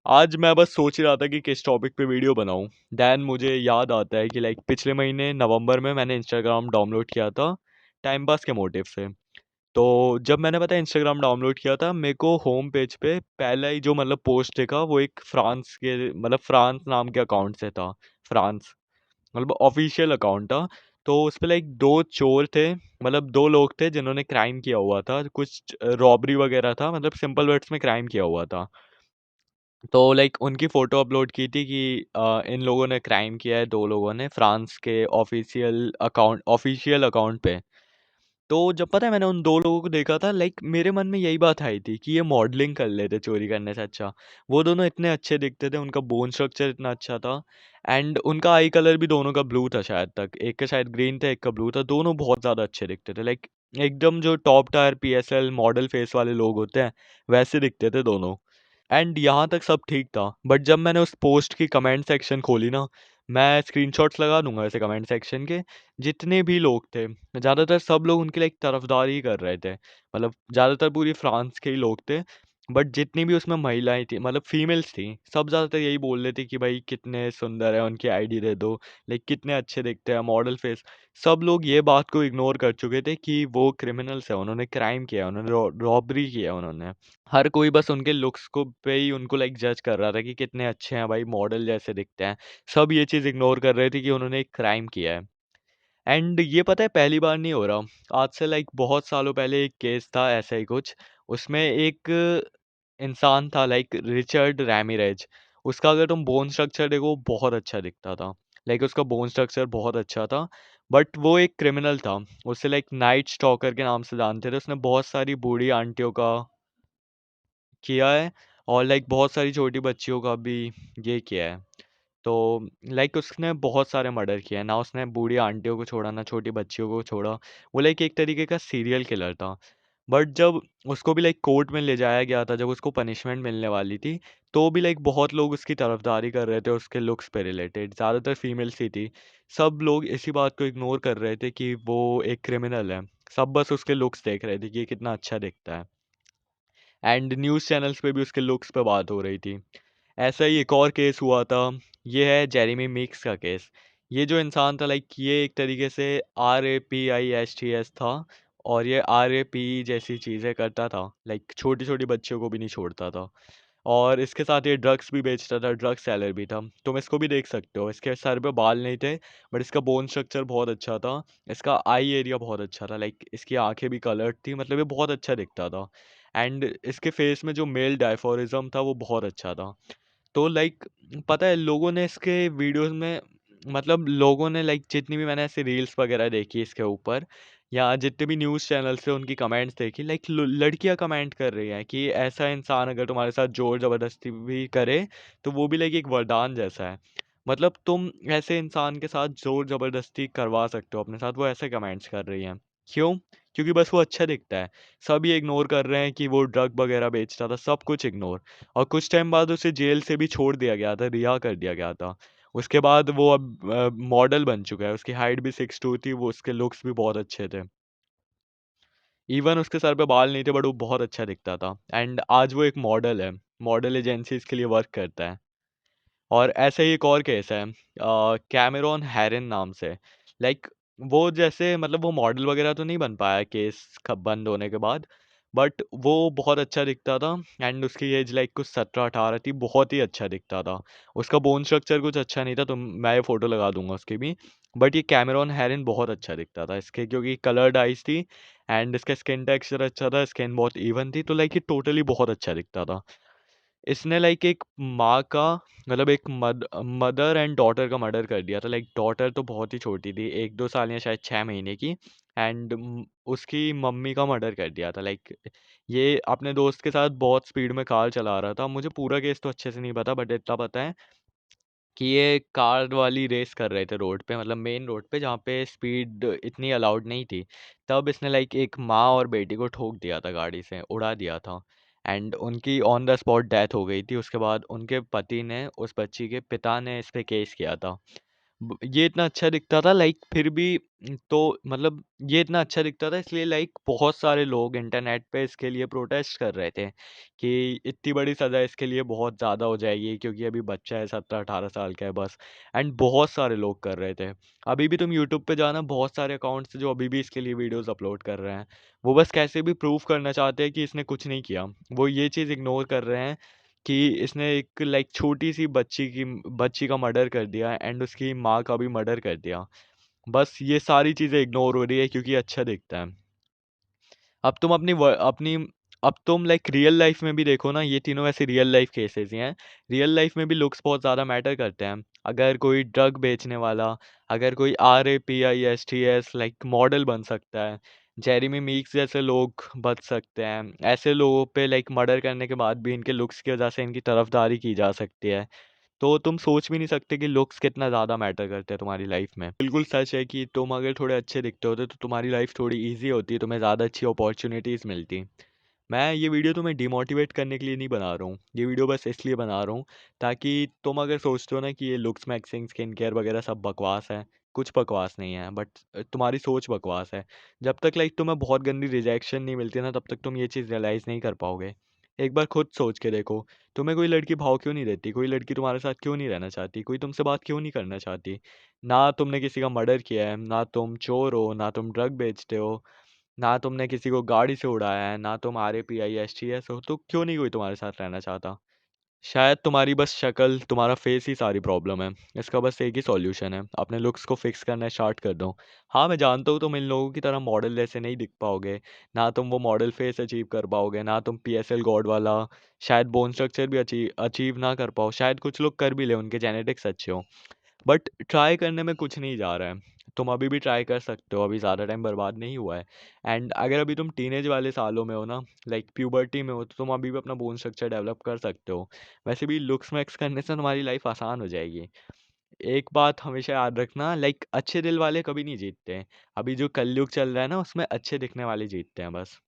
आज मैं बस सोच रहा था कि किस टॉपिक पे वीडियो बनाऊं। दैन मुझे याद आता है कि पिछले महीने नवंबर में मैंने इंस्टाग्राम डाउनलोड किया था टाइम पास के मोटिव से। तो जब मैंने पता है इंस्टाग्राम डाउनलोड किया था, मेरे को होम पेज पे पहला ही जो पोस्ट दिखा वो एक फ्रांस के फ्रांस नाम के अकाउंट से था। फ्रांस ऑफिशियल अकाउंट था। तो उस पे दो चोर थे, दो लोग थे जिन्होंने क्राइम किया हुआ था, कुछ रॉबरी वगैरह था, सिंपल वर्ड्स में क्राइम किया हुआ था। तो उनकी फ़ोटो अपलोड की थी कि इन लोगों ने क्राइम किया है, दो लोगों ने फ्रांस के ऑफिशियल अकाउंट पे। तो जब पता है मैंने उन दो लोगों को देखा था, मेरे मन में यही बात आई थी कि ये मॉडलिंग कर लेते चोरी करने से अच्छा। वो दोनों इतने अच्छे दिखते थे, उनका बोन स्ट्रक्चर इतना अच्छा था। एंड उनका आई कलर भी दोनों का ब्लू था शायद तक, एक का शायद ग्रीन था, एक का ब्लू था। दोनों बहुत ज़्यादा अच्छे दिखते थे, एकदम जो top tier PSL model face वाले लोग होते हैं वैसे दिखते थे दोनों। एंड यहाँ तक सब ठीक था, बट जब मैंने उस पोस्ट की कमेंट सेक्शन खोली ना, मैं स्क्रीनशॉट्स लगा दूंगा ऐसे कमेंट सेक्शन के। जितने भी लोग थे, ज़्यादातर सब लोग उनकी तरफदारी कर रहे थे। ज़्यादातर पूरी फ्रांस के ही लोग थे। बट जितनी भी उसमें महिलाएं थी, फीमेल्स थी, सब ज़्यादातर यही बोल रहे थे कि भाई कितने सुंदर है, उनकी आईडी दे दो, कितने अच्छे दिखते हैं, मॉडल फेस। सब लोग ये बात को इग्नोर कर चुके थे कि वो क्रिमिनल्स है, उन्होंने क्राइम किया, उन्होंने रॉबरी किया उन्होंने। हर कोई बस उनके लुक्स को पे ही उनको जज कर रहा था कि कितने अच्छे हैं भाई, मॉडल जैसे दिखते हैं। सब ये चीज़ इग्नोर कर रहे थे कि उन्होंने एक क्राइम किया है। एंड ये पता है पहली बार नहीं हो रहा, आज से बहुत सालों पहले एक केस था ऐसा ही कुछ। उसमें एक इंसान था रिचर्ड रैमिरेज। उसका अगर तुम बोन स्ट्रक्चर देखो बहुत अच्छा दिखता था। उसका बोन स्ट्रक्चर बहुत अच्छा था। बट वो एक क्रिमिनल था। उसे नाइट स्टॉकर के नाम से जानते थे। उसने बहुत सारी बूढ़ी आंटियों का किया है, और बहुत सारी छोटी बच्चियों का भी ये किया है। तो उसने बहुत सारे मर्डर किए हैं ना, उसने बूढ़ी आंटियों को छोड़ा ना छोटी बच्चियों को छोड़ा। वो एक तरीके का सीरियल किलर था। बट जब उसको भी कोर्ट में ले जाया गया था, जब उसको पनिशमेंट मिलने वाली थी, तो भी बहुत लोग उसकी तरफदारी कर रहे थे उसके लुक्स पे रिलेटेड, ज़्यादातर फीमेल्स ही थी। सब लोग इसी बात को इग्नोर कर रहे थे कि वो एक क्रिमिनल है। सब बस उसके लुक्स देख रहे थे कि ये कितना अच्छा दिखता है। एंड न्यूज़ चैनल्स पे भी उसके लुक्स पे बात हो रही थी। ऐसा ही एक और केस हुआ था। ये है जेरेमी मिक्स का केस। ये जो इंसान था, ये एक तरीके से RAPISTS था। और ये RAP जैसी चीज़ें करता था, छोटी छोटी बच्चियों को भी नहीं छोड़ता था। और इसके साथ ये ड्रग्स भी बेचता था, ड्रग सेलर भी था। तुम इसको भी देख सकते हो, इसके सर पे बाल नहीं थे, बट इसका बोन स्ट्रक्चर बहुत अच्छा था। इसका आई एरिया बहुत अच्छा था, इसकी आंखें भी कलर्ड थी, ये बहुत अच्छा दिखता था। एंड इसके फेस में जो मेल डायफोरिज्म था वो बहुत अच्छा था। तो पता है लोगों ने इसके वीडियोस में, लोगों ने जितनी भी मैंने ऐसे रील्स वगैरह देखी इसके ऊपर, या जितने भी न्यूज़ चैनल से उनकी कमेंट्स देखी, लड़कियां कमेंट कर रही हैं कि ऐसा इंसान अगर तुम्हारे साथ जोर ज़बरदस्ती भी करे तो वो भी एक वरदान जैसा है। तुम ऐसे इंसान के साथ जोर ज़बरदस्ती करवा सकते हो अपने साथ, वो ऐसे कमेंट्स कर रही हैं। क्यों? क्योंकि बस वो अच्छा दिखता है। सब ये इग्नोर कर रहे हैं कि वो ड्रग वगैरह बेचता था, सब कुछ इग्नोर। और कुछ टाइम बाद उसे जेल से भी छोड़ दिया गया था, रिहा कर दिया गया था। उसके बाद वो अब मॉडल बन चुका है, उसकी हाइट भी 6'2" थी, वो उसके लुक्स भी बहुत अच्छे थे। इवन उसके सर पे बाल नहीं थे, बट वो बहुत अच्छा दिखता था। एंड आज वो एक मॉडल है, मॉडल एजेंसीज के लिए वर्क करता है। और ऐसे ही एक और केस है कैमेरॉन हैरन नाम से। लाइक वो जैसे वो मॉडल वगैरह तो नहीं बन पाया केस कब बंद होने के बाद, बट वो बहुत अच्छा दिखता था। एंड उसकी एज कुछ 17-18 थी, बहुत ही अच्छा दिखता था। उसका बोन स्ट्रक्चर कुछ अच्छा नहीं था, तो मैं ये फोटो लगा दूंगा उसकी भी। बट ये कैमेरॉन हैरन बहुत अच्छा दिखता था इसके, क्योंकि कलर्ड आइज थी। एंड इसका स्किन टेक्सचर अच्छा था, स्किन बहुत इवन थी, तो ये टोटली बहुत अच्छा दिखता था। इसने एक माँ का, एक मदर एंड डॉटर का मर्डर कर दिया था। डॉटर तो बहुत ही छोटी थी, 1-2 साल या शायद 6 महीने की। एंड उसकी मम्मी का मर्डर कर दिया था। ये अपने दोस्त के साथ बहुत स्पीड में कार चला रहा था। मुझे पूरा केस तो अच्छे से नहीं पता, बट इतना पता है कि ये कार वाली रेस कर रहे थे रोड पे, मेन रोड पे जहाँ पे स्पीड इतनी अलाउड नहीं थी। तब इसने एक माँ और बेटी को ठोक दिया था, गाड़ी से उड़ा दिया था। एंड उनकी ऑन द स्पॉट डेथ हो गई थी। उसके बाद उनके पति ने, उस बच्ची के पिता ने इस पे केस किया था। ये इतना अच्छा दिखता था लाइक फिर भी तो मतलब ये इतना अच्छा दिखता था इसलिए लाइक बहुत सारे लोग इंटरनेट पे इसके लिए प्रोटेस्ट कर रहे थे कि इतनी बड़ी सज़ा इसके लिए बहुत ज़्यादा हो जाएगी क्योंकि अभी बच्चा है 17-18 साल का है बस। एंड बहुत सारे लोग कर रहे थे। अभी भी तुम यूट्यूब पे जाना बहुत सारे अकाउंट्स जो अभी भी इसके लिए वीडियोस अपलोड कर रहे हैं। वो बस कैसे भी प्रूव करना चाहते हैं कि इसने कुछ नहीं किया। वो ये चीज़ इग्नोर कर रहे हैं कि इसने एक लाइक छोटी-सी बच्ची का मर्डर कर दिया एंड उसकी माँ का भी मर्डर कर दिया। बस ये सारी चीज़ें इग्नोर हो रही है क्योंकि अच्छा दिखता है। अब तुम अपनी अब तुम लाइक रियल लाइफ में भी देखो ना, ये तीनों ऐसे रियल लाइफ केसेस ही हैं। रियल लाइफ में भी लुक्स बहुत ज़्यादा मैटर करते हैं। अगर कोई ड्रग बेचने वाला, अगर कोई RAPISTS लाइक मॉडल बन सकता है, जेरेमी मीक्स जैसे लोग बच सकते हैं। ऐसे लोगों पे लाइक मर्डर करने के बाद भी इनके लुक्स की वजह से इनकी तरफदारी की जा सकती है। तो तुम सोच भी नहीं सकते कि लुक्स कितना ज़्यादा मैटर करते हैं तुम्हारी लाइफ में। बिल्कुल सच है कि तुम अगर थोड़े अच्छे दिखते होते तो तुम्हारी लाइफ थोड़ी ईज़ी होती, तुम्हें ज़्यादा अच्छी अपॉर्च्युनिटीज़ मिलती। मैं ये वीडियो तुम्हें डिमोटिवेट करने के लिए नहीं बना रहा हूँ। ये वीडियो बस इसलिए बना रहा हूँ ताकि तुम अगर सोचते हो ना कि ये लुक्स मैक्सिंग, स्किन केयर वगैरह सब बकवास है, कुछ बकवास नहीं है बट तुम्हारी सोच बकवास है। जब तक लाइक तुम्हें बहुत गंदी रिजेक्शन नहीं मिलती ना तब तक तुम ये चीज़ रियलाइज़ नहीं कर पाओगे। एक बार खुद सोच के देखो, तुम्हें कोई लड़की भाव क्यों नहीं देती? कोई लड़की तुम्हारे साथ क्यों नहीं रहना चाहती? कोई तुमसे बात क्यों नहीं करना चाहती? ना तुमने किसी का मर्डर किया है, ना तुम चोर हो, ना तुम ड्रग बेचते हो, ना तुमने किसी को गाड़ी से उड़ाया है, ना तुम RAPISTS हो, तो क्यों नहीं कोई तुम्हारे साथ रहना चाहता? शायद तुम्हारी बस शक्ल, तुम्हारा फेस ही सारी प्रॉब्लम है। इसका बस एक ही सॉल्यूशन है, अपने लुक्स को फिक्स करना स्टार्ट कर दो। हाँ, मैं जानता हूँ तुम इन लोगों की तरह मॉडल जैसे नहीं दिख पाओगे, ना तुम वो मॉडल फेस अचीव कर पाओगे, ना तुम PSL गॉड वाला शायद बोन स्ट्रक्चर भी अचीव ना कर पाओ। शायद कुछ लोग कर भी ले, उनके जेनेटिक्स अच्छे हों। बट ट्राई करने में कुछ नहीं जा रहा है। तुम अभी भी ट्राई कर सकते हो, अभी ज़्यादा टाइम बर्बाद नहीं हुआ है। एंड अगर अभी तुम टीनेज वाले सालों में हो ना, लाइक प्यूबर्टी में हो, तो तुम अभी भी अपना बोन स्ट्रक्चर डेवलप कर सकते हो। वैसे भी लुक्स मैक्स करने से तुम्हारी लाइफ आसान हो जाएगी। एक बात हमेशा याद रखना, लाइक अच्छे दिल वाले कभी नहीं जीतते हैं। अभी जो कलयुग चल रहा है ना, उसमें अच्छे दिखने वाले जीतते हैं बस।